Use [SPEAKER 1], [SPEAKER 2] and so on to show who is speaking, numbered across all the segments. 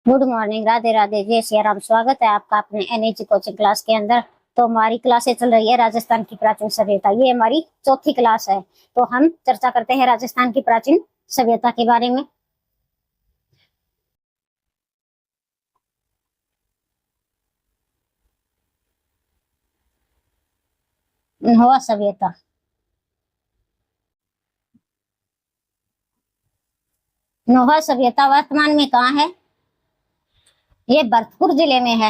[SPEAKER 1] Good morning, Radhe Radhe, जय सिया राम। स्वागत है आपका अपने एनएच कोचिंग क्लास के अंदर। तो हमारी क्लासें चल रही है राजस्थान की प्राचीन सभ्यता। ये हमारी चौथी क्लास है। तो हम चर्चा करते हैं राजस्थान की प्राचीन सभ्यता के बारे में। नौवा सभ्यता। नौवा सभ्यता वर्तमान में कहाँ है? ये भरतपुर जिले में है।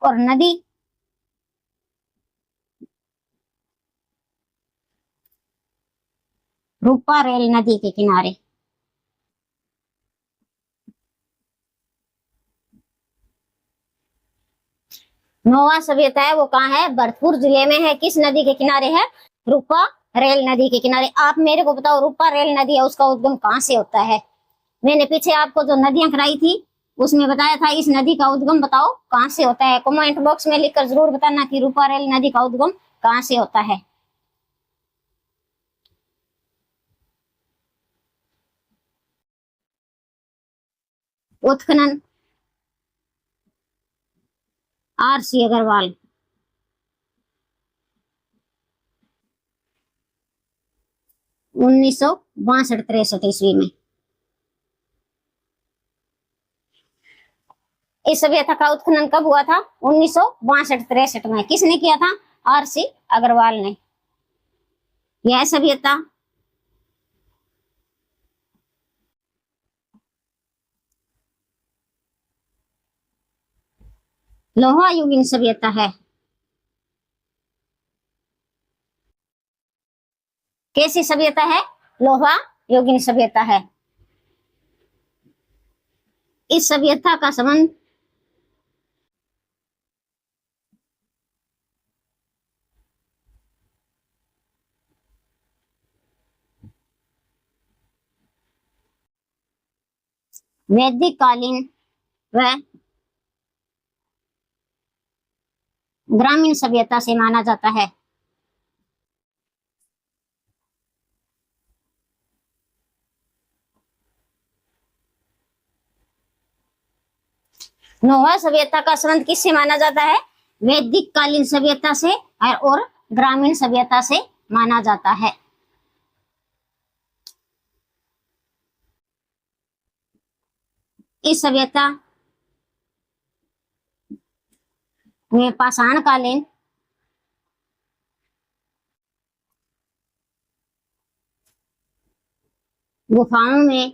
[SPEAKER 1] और नदी रूपा रेल नदी के किनारे। नौवा सभ्यता है वो कहाँ है? भरतपुर जिले में है। किस नदी के किनारे है? रूपा रेल नदी के किनारे। आप मेरे को बताओ, रूपा रेल नदी है उसका उद्गम कहाँ से होता है? मैंने पीछे आपको जो नदियां कराई थी उसमें बताया था, इस नदी का उद्गम बताओ कहाँ से होता है। कमेंट बॉक्स में लिखकर जरूर बताना कि रूपा रेल नदी का उद्गम कहाँ से होता है। उत्खनन आर.सी. अग्रवाल। 1962-63 ईस्वी में। इस सभ्यता का उत्खनन कब हुआ था? 1962-63 में। किसने किया था? आर.सी. अग्रवाल ने। यह सभ्यता लोहा युगीन सभ्यता है। कैसी सभ्यता है? लोहा युगीन सभ्यता है। इस सभ्यता का संबंध वैदिक कालीन व ग्रामीण सभ्यता से माना जाता है। नौवा सभ्यता का संबंध किससे माना जाता है? वैदिक कालीन सभ्यता से और ग्रामीण सभ्यता से माना जाता है। इस सभ्यता में पाषाण कालीन गुफाओं में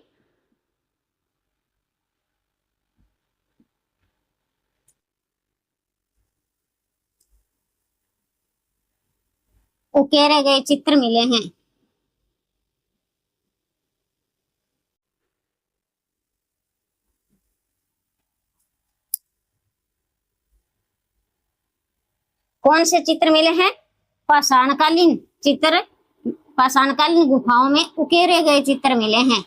[SPEAKER 1] उकेरे गए चित्र मिले हैं। कौन से चित्र मिले हैं? पाषाणकालीन चित्र। पाषाणकालीन गुफाओं में उकेरे गए चित्र मिले हैं।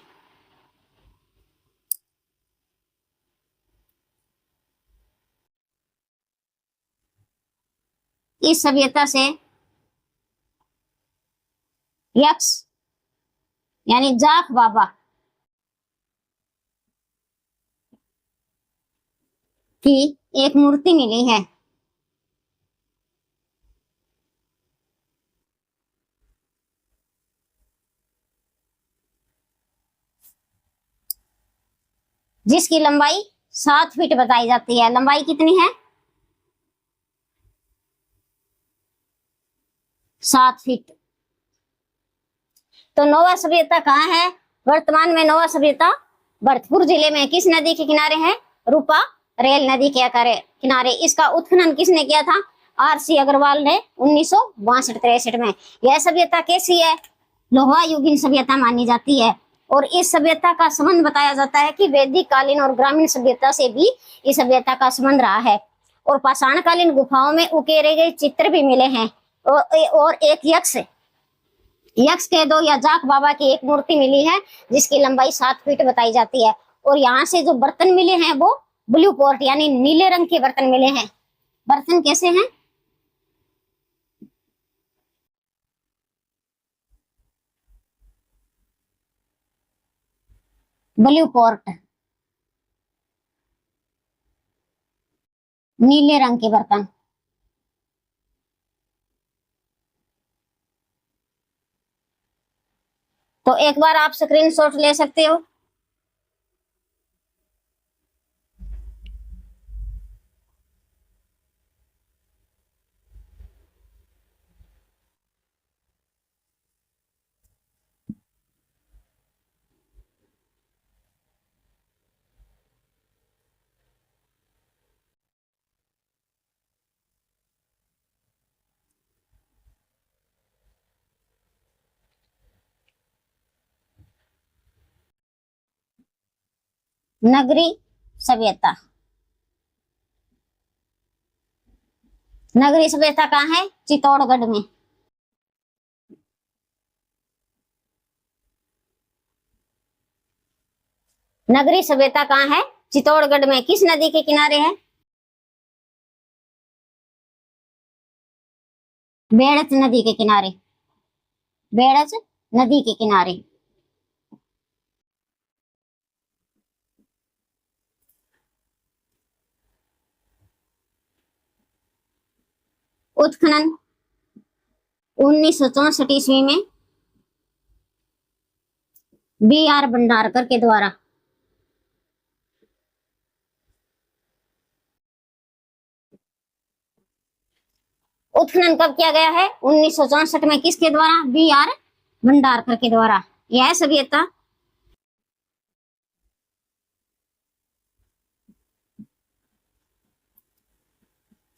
[SPEAKER 1] इस सभ्यता से यक्ष यानी जाख बाबा की एक मूर्ति मिली है। जिसकी लंबाई 7 फीट बताई जाती है। लंबाई कितनी है? 7 फीट। तो नौवा सभ्यता कहाँ है? वर्तमान में नौवा सभ्यता भरतपुर जिले में किस नदी के किनारे है? रूपा रेल नदी के किनारे। इसका उत्खनन किसने किया था? आर.सी. अग्रवाल ने 1962-63 में। यह सभ्यता कैसी है? लोहा युगीन सभ्यता मानी जाती है। और इस सभ्यता का संबंध बताया जाता है कि वैदिक कालीन और ग्रामीण सभ्यता से भी इस सभ्यता का संबंध रहा है। और पाषाणकालीन गुफाओं में उकेरे गए चित्र भी मिले हैं। और एक यक्ष कह दो या जाख बाबा की एक मूर्ति मिली है जिसकी लंबाई 7 फीट बताई जाती है। और यहाँ से जो बर्तन मिले हैं वो ब्लू पोर्ट यानी नीले रंग के बर्तन मिले हैं। बर्तन कैसे हैं? ब्लू पॉट, नीले रंग के बर्तन। तो एक बार आप स्क्रीनशॉट ले सकते हो। नगरी सभ्यता, नगरी सभ्यता कहाँ है? चित्तौड़गढ़ में। नगरी सभ्यता कहाँ है? चित्तौड़गढ़ में। किस नदी के किनारे है? बेड़च नदी के किनारे, बेड़च नदी के किनारे। उत्खनन 1964 ईस्वी में B.R. भंडारकर के द्वारा। उत्खनन कब किया गया है? 1964 में। किसके द्वारा? B.R. भंडारकर के द्वारा। यह सभ्यता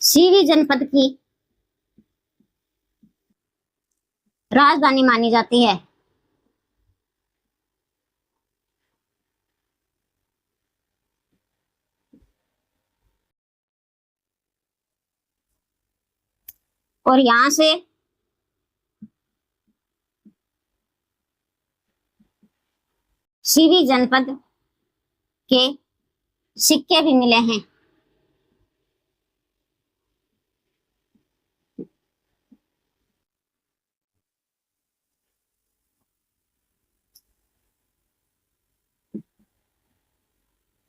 [SPEAKER 1] सीवी जनपद की राजधानी मानी जाती है। और यहां से सीवी जनपद के सिक्के भी मिले हैं।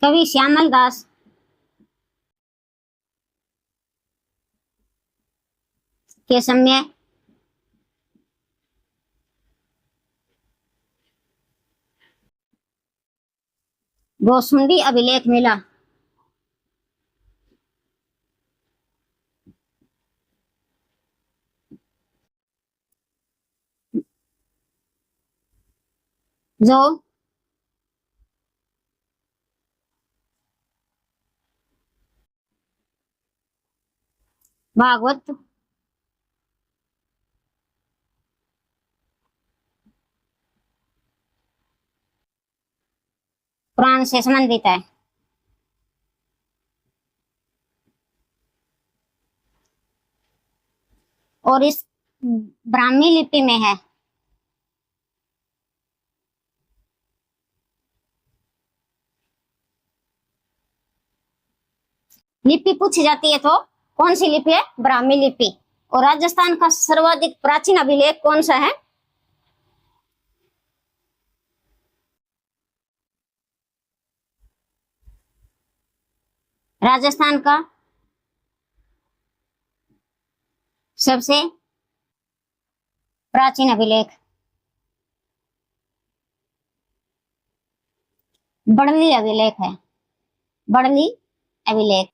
[SPEAKER 1] कवि श्यामल दास के समय गोसुंडी अभिलेख मिला। जो भागवत पुराण से संबंधित है। और इस ब्राह्मी लिपि में है। लिपि पूछी जाती है तो कौन सी लिपि है? ब्राह्मी लिपि। और राजस्थान का सर्वाधिक प्राचीन अभिलेख कौन सा है? राजस्थान का सबसे प्राचीन अभिलेख बड़ली अभिलेख है। बड़ली अभिलेख।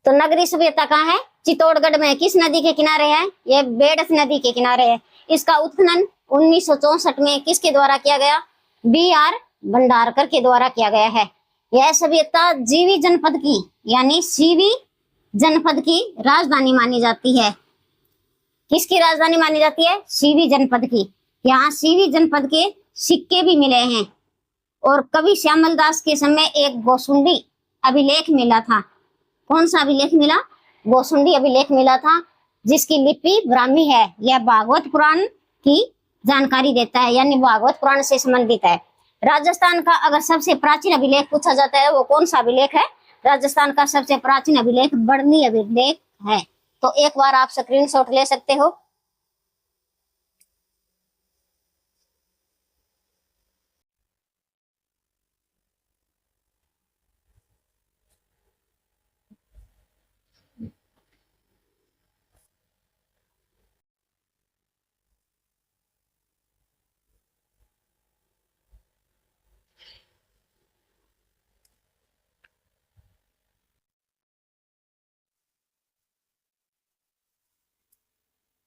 [SPEAKER 1] तो नगरी सभ्यता कहाँ है? चित्तौड़गढ़ में। किस नदी के किनारे है? यह बेड़च नदी के किनारे है। इसका उत्खनन 1964 में किसके द्वारा किया गया? B.R. भंडारकर के द्वारा किया गया है। यह सभ्यता जीवी जनपद की यानी सीवी जनपद की राजधानी मानी जाती है। किसकी राजधानी मानी जाती है? सीवी जनपद की। यहाँ सीवी जनपद के सिक्के भी मिले हैं। और कवि श्यामल दास के समय एक गोसुंडी अभिलेख मिला था। कौन सा अभिलेख मिला? गोसुंडी अभिलेख मिला था, जिसकी लिपि ब्राह्मी है। यह भागवत पुराण की जानकारी देता है, यानी भागवत पुराण से संबंधित है। राजस्थान का अगर सबसे प्राचीन अभिलेख पूछा जाता है वो कौन सा अभिलेख है? राजस्थान का सबसे प्राचीन अभिलेख बर्नी अभिलेख है। तो एक बार आप स्क्रीनशॉट ले सकते हो।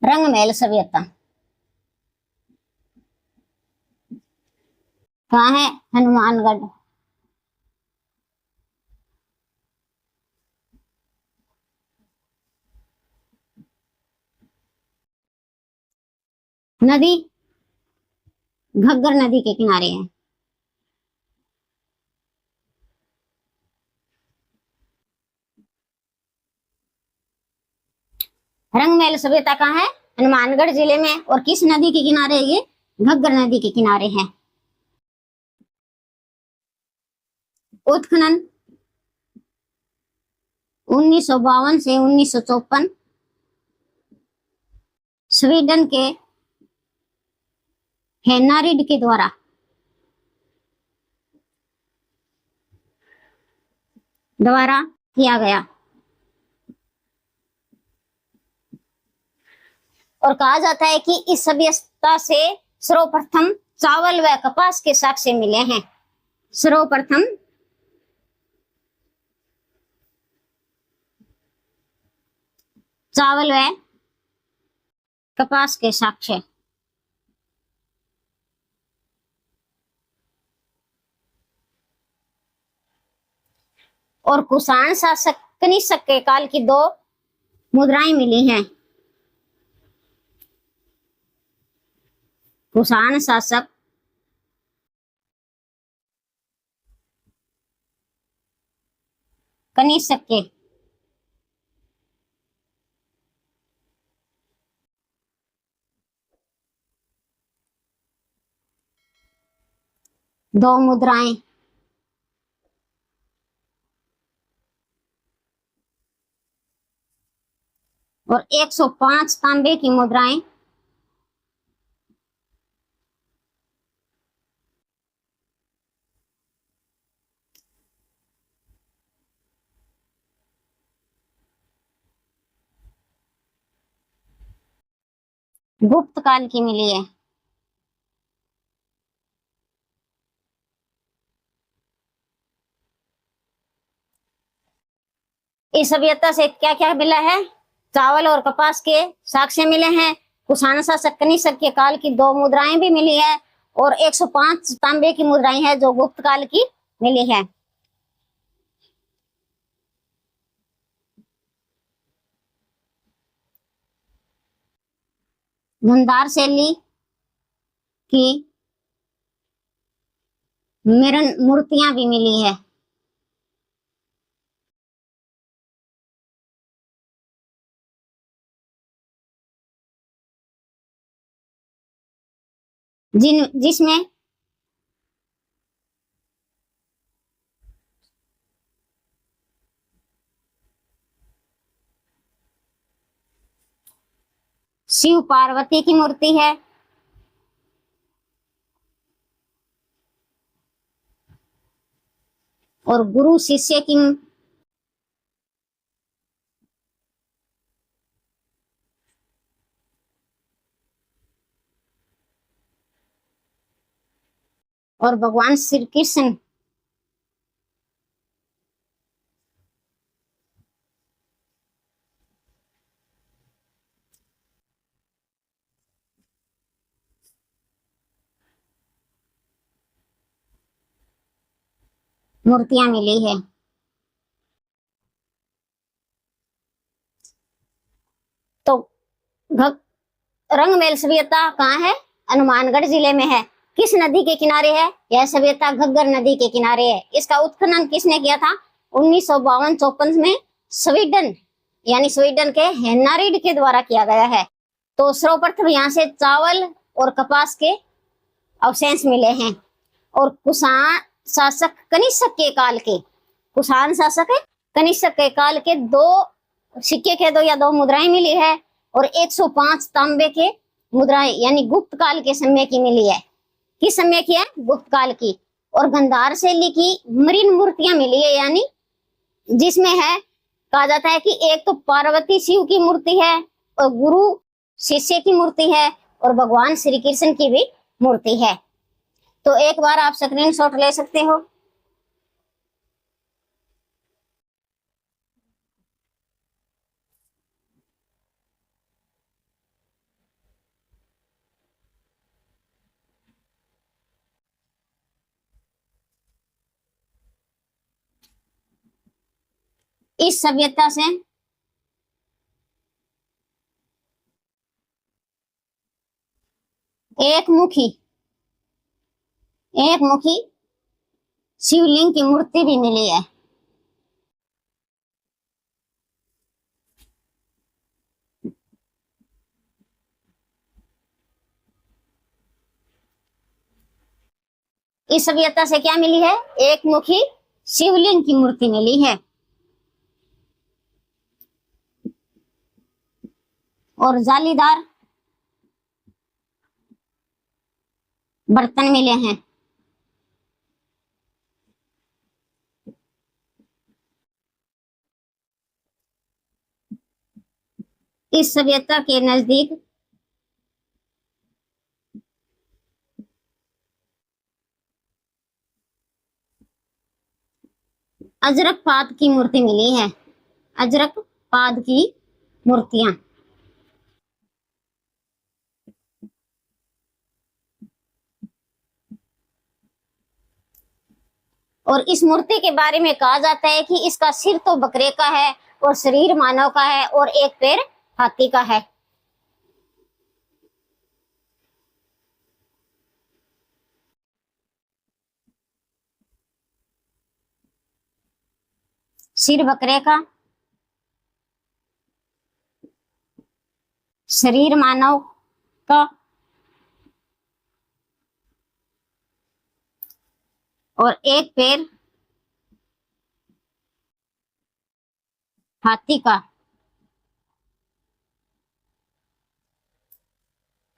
[SPEAKER 1] रंगमहल सभ्यता कहाँ है? हनुमानगढ़। नदी घग्गर नदी के किनारे है। रंगमहल सभ्यता कहाँ है? हनुमानगढ़ जिले में। और किस नदी के किनारे है ये? घग्गर नदी के किनारे है। उत्खनन 1952 से 1954 स्वीडन के हेनारिड के द्वारा किया गया। और कहा जाता है कि इस सभ्यता से सर्वप्रथम चावल व कपास के साक्ष्य मिले हैं। सर्वप्रथम चावल व कपास के साक्ष्य। और कुषाण शासक कनिष्क के काल की 2 मुद्राएं मिली हैं। कुषाण शासक कनिष्क के दो मुद्राएं और 105 तांबे की मुद्राएं गुप्त काल की मिली है। इस सभ्यता से क्या क्या मिला है? चावल और कपास के साक्ष्य मिले हैं। कुषाण शासक कनिष्क के काल की 2 मुद्राएं भी मिली है और 105 तांबे की मुद्राएं हैं जो गुप्त काल की मिली है। धुंधार शैली की मिरन मूर्तियां भी मिली है। जिसमें शिव पार्वती की मूर्ति है और गुरु शिष्य की और भगवान श्री कृष्ण मूर्तियां मिली है। तो रंगमहल सभ्यता कहाँ है? हनुमानगढ़ जिले में है। किस नदी के किनारे है? यह सभ्यता घग्गर नदी के किनारे है। इसका उत्खनन किसने किया था? 1952-54 में स्वीडन यानी स्वीडन के हेनारिड के द्वारा किया गया है। तो सर्वप्रथम यहाँ से चावल और कपास के अवशेष मिले हैं। और कुषाण शासक कनिष्क के काल के, कुषाण शासक है कनिष्क के काल के 2 सिक्के के 2 या 2 मुद्राएं मिली है, और 105 तांबे के मुद्राएं यानी गुप्त काल के समय की मिली है। किस समय की है? गुप्त काल की। और गंधार शैली की मरीन मूर्तियां मिली है, यानी जिसमें है कहा जाता है कि एक तो पार्वती शिव की मूर्ति है, और गुरु शिष्य की मूर्ति है, और भगवान श्री कृष्ण की भी मूर्ति है। तो एक बार आप स्क्रीनशॉट ले सकते हो। इस सभ्यता से एक मुखी शिवलिंग की मूर्ति भी मिली है। इस सभ्यता से क्या मिली है? एक मुखी शिवलिंग की मूर्ति मिली है, और जालीदार बर्तन मिले हैं। इस सभ्यता के नजदीक अजरक पाद की मूर्ति मिली है। अजरक पाद की मूर्तियां। और इस मूर्ति के बारे में कहा जाता है कि इसका सिर तो बकरे का है, और शरीर मानव का है, और एक पैर हाथी का है। सिर बकरे का, शरीर मानव का, और एक पैर हाथी का।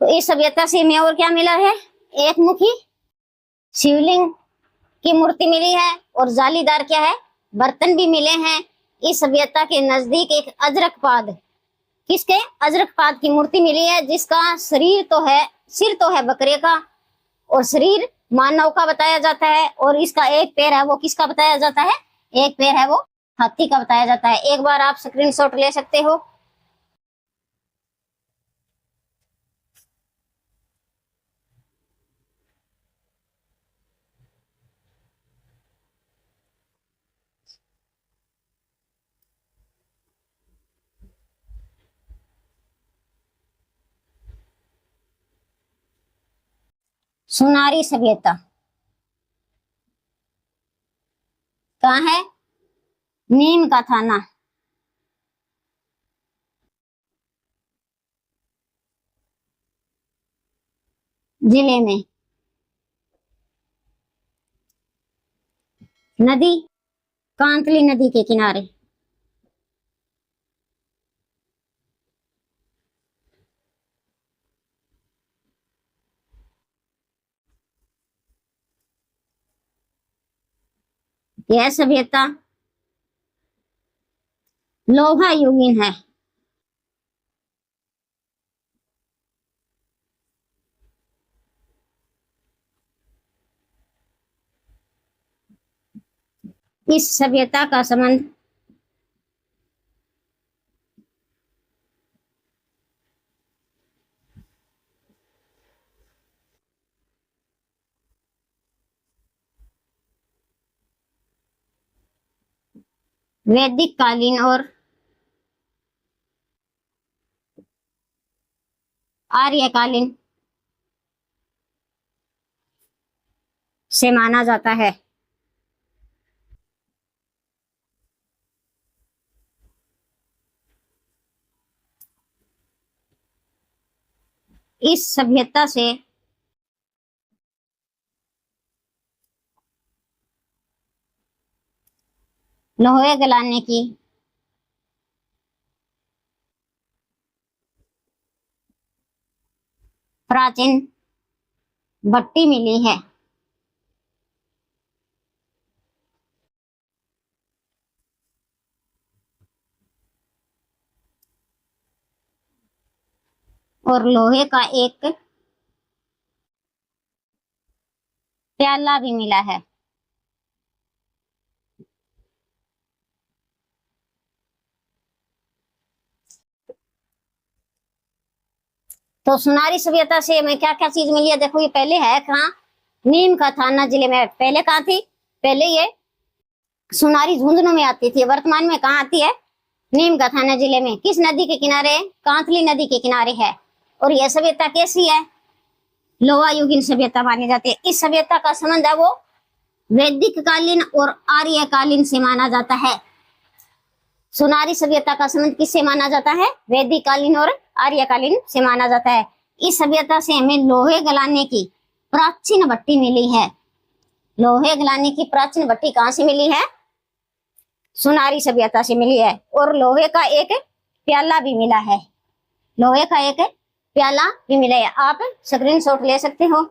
[SPEAKER 1] तो इस सभ्यता से हमें और क्या मिला है? एक मुखी शिवलिंग की मूर्ति मिली है, और जालीदार क्या है? बर्तन भी मिले हैं। इस सभ्यता के नजदीक एक अजरकपाद, किसके? अजरकपाद की मूर्ति मिली है, जिसका सिर तो है बकरे का, और शरीर मानव का बताया जाता है, और इसका एक पैर है वो किसका बताया जाता है? एक पैर है वो हाथी का बताया जाता है। एक बार आप स्क्रीनशॉट ले सकते हो। सुनारी सभ्यता कहाँ है? नीम का थाना, जिले में। नदी कांतली नदी के किनारे। यह सभ्यता लोहा युगीन है। इस सभ्यता का संबंध वैदिक कालीन और आर्यकालीन से माना जाता है। इस सभ्यता से लोहे गलाने की प्राचीन भट्टी मिली है। और लोहे का एक प्याला भी मिला है। तो सुनारी सभ्यता से हमें क्या क्या चीज मिली है? देखो ये पहले है कहाँ, नीम का थाना जिले में। पहले कहाँ थी? पहले ये सुनारी झुंझुनू में आती थी। वर्तमान में कहाँ आती है? नीम का थाना जिले में। किस नदी के किनारे? कांतली नदी के किनारे है। और यह सभ्यता कैसी है? लोहा युगीन सभ्यता मानी जाती है। इस सभ्यता का संबंध है वो वैदिक कालीन और आर्यकालीन से माना जाता है। सुनारी सभ्यता का संबंध किससे माना जाता है? वैदिक कालीन और आर्यकालीन से माना जाता है। इस सभ्यता से हमें लोहे गलाने की प्राचीन भट्टी मिली है। लोहे गलाने की प्राचीन भट्टी कहां से मिली है? सुनारी सभ्यता से मिली है। और लोहे का एक प्याला भी मिला है। लोहे का एक प्याला भी मिला है। आप स्क्रीनशॉट ले सकते हो।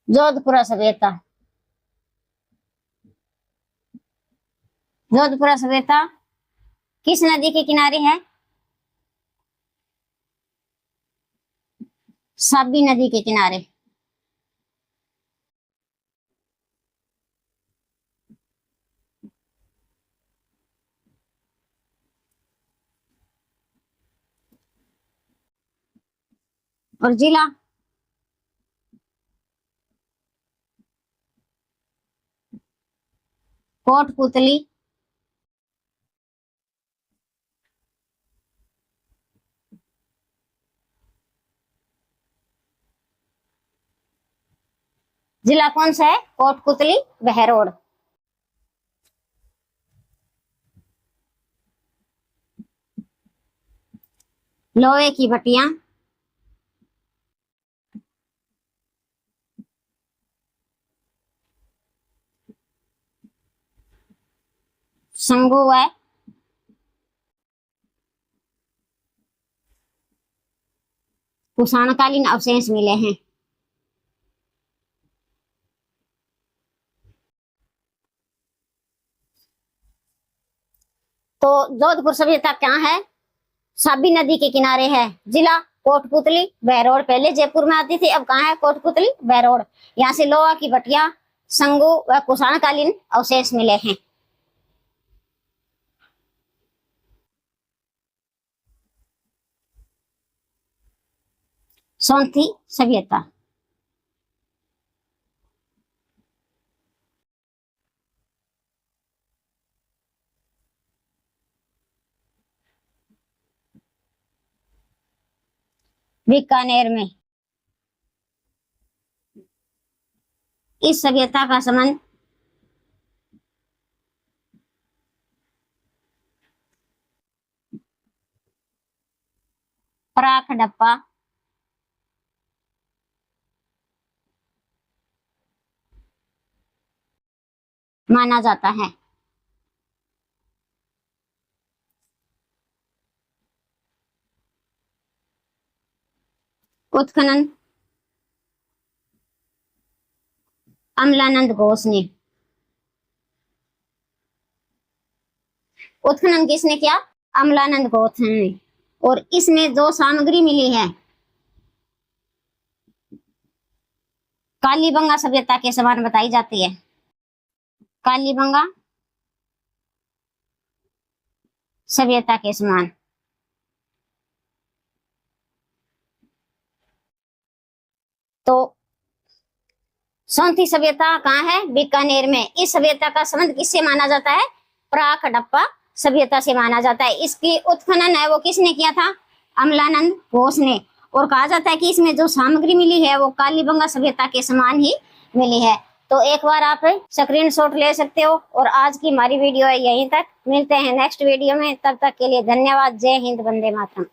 [SPEAKER 1] जोधपुरा सभ्यता। जोधपुरा सभ्यता किस नदी के किनारे है? साबी नदी के किनारे। और जिला? कोटपुतली। जिला कौन सा है? कोटपुतली बहरोड। लोहे की भट्टियां शंभू है। कुषाणकालीन अवशेष मिले हैं। तो जोधपुर सभ्यता कहाँ है? साबी नदी के किनारे है। जिला कोटपुतली बहरोड। पहले जयपुर में आती थी, अब कहाँ है? कोटपुतली बहरोड। यहाँ से लोहा की भट्टियां, शंगु व कुषाणकालीन अवशेष मिले हैं। सौंथी सभ्यता। बीकानेर में। इस सभ्यता का संबंध पराख हड़प्पा माना जाता है। उत्खनन अमलानंद घोष ने। उत्खनन किसने किया? अमलानंद घोष ने। और इसमें जो सामग्री मिली है कालीबंगा सभ्यता के समान बताई जाती है। कालीबंगा सभ्यता के समान। तो सोंथी सभ्यता कहाँ है? बीकानेर में। इस सभ्यता का संबंध किससे माना जाता है? प्राक हड़प्पा सभ्यता से माना जाता है। इसकी उत्खनन है वो किसने किया था? अमलानंद घोष ने। और कहा जाता है कि इसमें जो सामग्री मिली है वो कालीबंगा सभ्यता के समान ही मिली है। तो एक बार आप स्क्रीनशॉट ले सकते हो। और आज की हमारी वीडियो है यहीं तक। मिलते हैं नेक्स्ट वीडियो में, तब तक के लिए धन्यवाद। जय हिंद, वंदे मातरम।